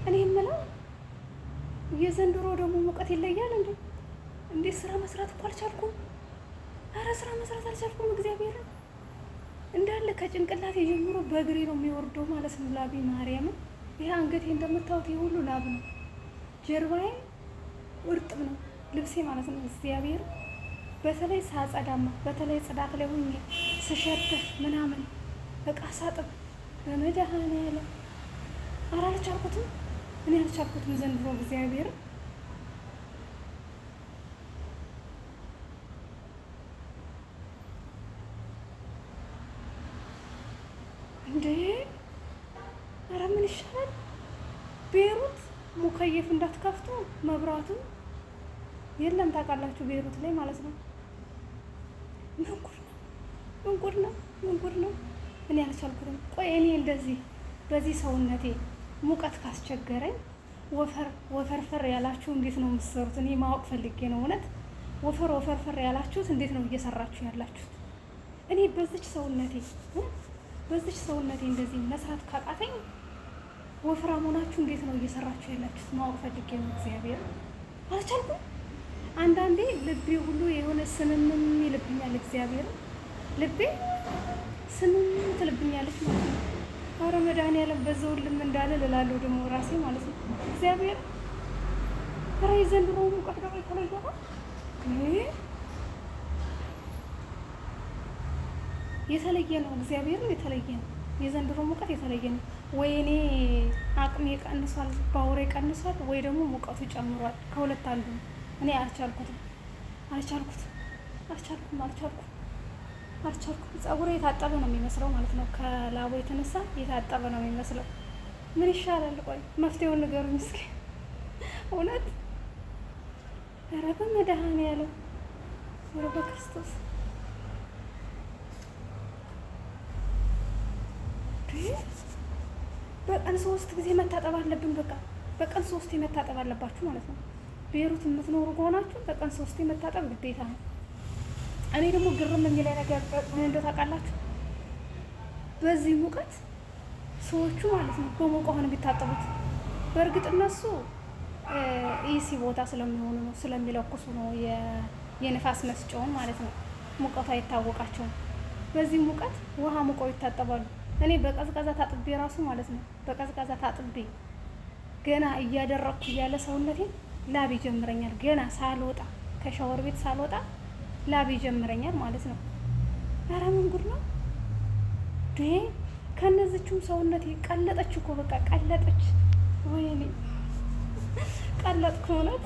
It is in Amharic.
እኔ የምለው የዘንድሮ ደግሞ ሙቀት ይለያል እንዴ! እንዴት ስራ መስራት እኮ አልቻልኩም። አረ ስራ መስራት አልቻልኩም። እግዚአብሔርን እንዳለ ከጭንቅላቴ ጀምሮ በእግሬ ነው የሚወርደው ማለት ነው ላቢ ማርያምን። ይሄ አንገቴ እንደምታዩት ይሄ ሁሉ ላብ ነው። ጀርባዬ እርጥብ ነው ልብሴ ማለት ነው። እግዚአብሔር በተለይ ሳጸዳማ በተለይ ጽዳት ላይ ሆኜ ስሸትፍ ምናምን እቃ ሳጥብ በመድኃኒዓለም ኧረ አልቻልኩትም። እኔ አልቻልኩትም ዘንድሮ እግዚአብሔር እንዴ! ኧረ ምን ይሻላል? ቤሩት ሙከየፍ እንዳትከፍቱ መብራቱን የለም ታውቃላችሁ፣ ቤሩት ላይ ማለት ነው። ምን ጉድ ነው! እኔ አልቻልኩትም። ቆይ እኔ እንደዚህ በዚህ ሰውነቴ ሙቀት ካስቸገረኝ ወፈርፈር ያላችሁ እንዴት ነው የምትሰሩት? እኔ ማወቅ ፈልጌ ነው እውነት። ወፈርፈር ያላችሁት እንዴት ነው እየሰራችሁ ያላችሁት? እኔ በዚች ሰውነቴ እንደዚህ መስራት ካቃተኝ ወፍራም ሆናችሁ እንዴት ነው እየሰራችሁ ያላችሁት? ማወቅ ፈልጌ ነው። እግዚአብሔር አልቻልኩም። አንዳንዴ ልቤ ሁሉ የሆነ ስምምም ይልብኛል። እግዚአብሔር ልቤ ስምም ትልብኛለች ማለት ነው። ኧረ መድኃኒዓለም በዛውልም እንዳለ እላለሁ ደግሞ ራሴ ማለት ነው። እግዚአብሔር ኧረ የዘንድሮ ሙቀት ደግሞ የተለየ ነው። የተለየ ነው። እግዚአብሔርን የተለየ ነው። የዘንድሮ ሙቀት የተለየ ነው። ወይ እኔ አቅሜ ቀንሷል፣ ባውሬ ቀንሷል፣ ወይ ደግሞ ሙቀቱ ጨምሯል። ከሁለት አንዱ ነው። እኔ አልቻልኩም። ፀጉሬ የታጠበ ነው የሚመስለው ማለት ነው። ከላቡ የተነሳ የታጠበ ነው የሚመስለው። ምን ይሻላል? ቆይ መፍትሄውን ንገሩኝ እስኪ እውነት። ኧረ በመድኃኒዓለም ኧረ በክርስቶስ በቀን 3 ጊዜ መታጠብ አለብን። በቀን 3 መታጠብ አለባችሁ ማለት ነው። ቤሩት የምትኖሩ ከሆናችሁ በቀን 3 መታጠብ ግዴታ ነው። እኔ ደግሞ ግርም የሚለኝ ነገር ምን እንደው ታውቃላችሁ? በዚህ ሙቀት ሰዎቹ ማለት ነው በሞቀ ሆነ ቢታጠቡት። በእርግጥ እነሱ ኢሲ ቦታ ስለሚሆኑ ነው ስለሚለኩሱ ነው የንፋስ መስጫውን ማለት ነው። ሙቀቱ አይታወቃቸውም። በዚህ ሙቀት ውሃ ሙቀው ይታጠባሉ። እኔ በቀዝቃዛ ታጥቤ ራሱ ማለት ነው በቀዝቃዛ ታጥቤ ገና እያደረኩ እያለ ሰውነቴን ላብ ይጀምረኛል። ገና ሳልወጣ ከሻወር ቤት ሳልወጣ ላብ ይጀምረኛል ማለት ነው። ኧረ ምን ጉድ ነው ዴ! ከነዚህችም ሰውነቴ ቀለጠች እኮ በቃ ቀለጠች። ወይኔ ቀለጥኩ እውነት።